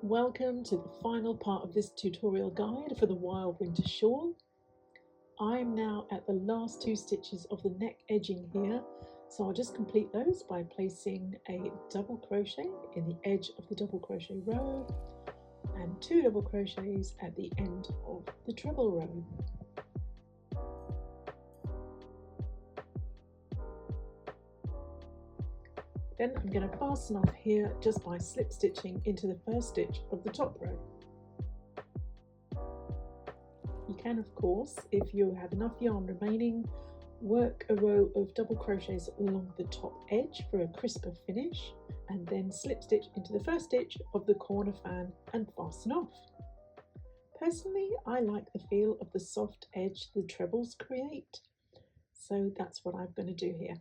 Welcome to the final part of this tutorial guide for the Wild Winter Shawl. I'm now at the last two stitches of the neck edging here, so I'll just complete those by placing a double crochet in the edge of the double crochet row and 2 double crochets at the end of the treble row. Then I'm going to fasten off here just by slip stitching into the first stitch of the top row. You can, of course, if you have enough yarn remaining, work a row of double crochets along the top edge for a crisper finish, and then slip stitch into the first stitch of the corner fan and fasten off. Personally, I like the feel of the soft edge the trebles create, so that's what I'm going to do here.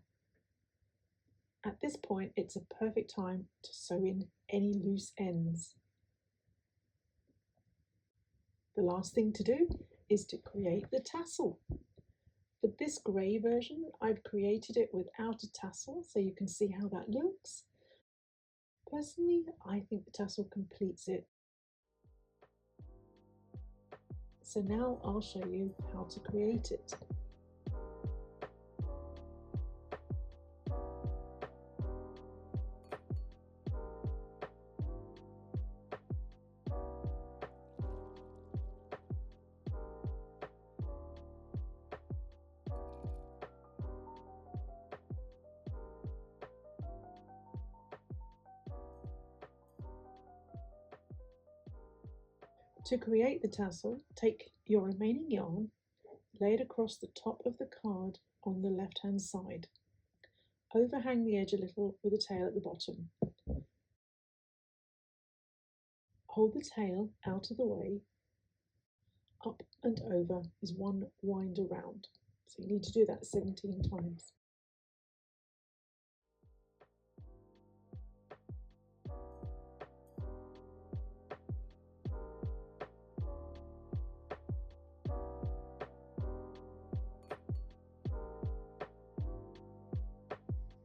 At this point, it's a perfect time to sew in any loose ends. The last thing to do is to create the tassel. For this grey version, I've created it without a tassel, so you can see how that looks. Personally, I think the tassel completes it. So now I'll show you how to create it. To create the tassel, take your remaining yarn, lay it across the top of the card on the left hand side. Overhang the edge a little with a tail at the bottom. Hold the tail out of the way. Up and over is one wind around. So you need to do that 17 times.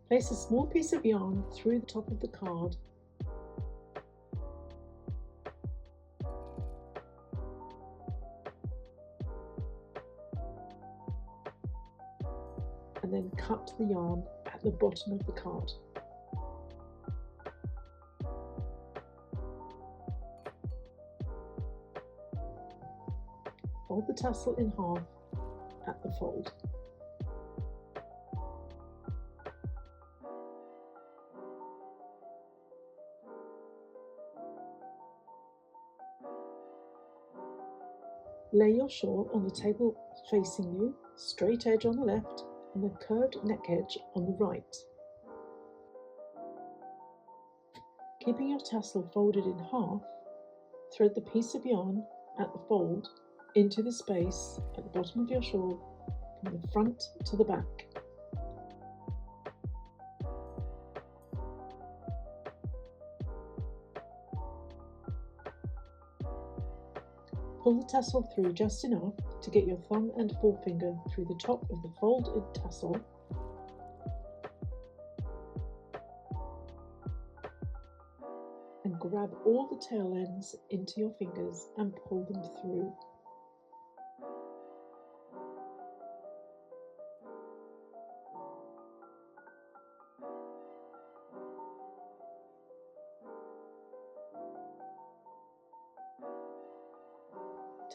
Place a small piece of yarn through the top of the card. And then cut the yarn at the bottom of the card. Fold the tassel in half at the fold. Lay your shawl on the table facing you, straight edge on the left and the curved neck edge on the right. Keeping your tassel folded in half, thread the piece of yarn at the fold into the space at the bottom of your shawl from the front to the back. Pull the tassel through just enough to get your thumb and forefinger through the top of the folded tassel and grab all the tail ends into your fingers and pull them through.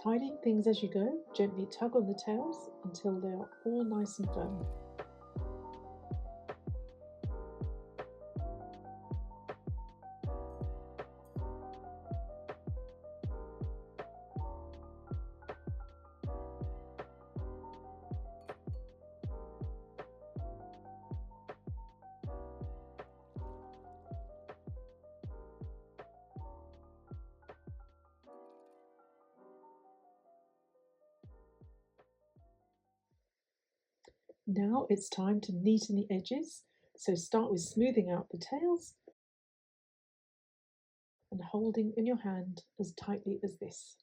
Tidying things as you go, gently tug on the tails until they are all nice and firm. Now it's time to neaten the edges, so start with smoothing out the tails and holding in your hand as tightly as this.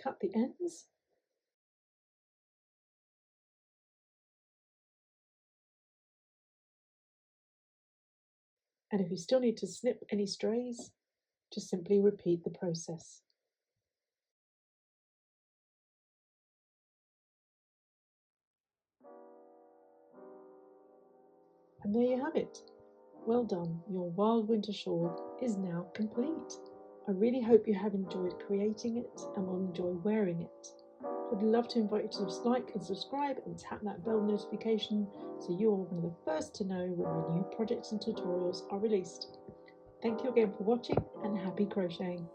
Cut the ends And if you still need to snip any strays, just simply repeat the process. And there you have it. Well done, your wild winter shawl is now complete. I really hope you have enjoyed creating it and will enjoy wearing it. I'd love to invite you to like and subscribe and tap that bell notification so you're one of the first to know when my new projects and tutorials are released. Thank you again for watching and happy crocheting!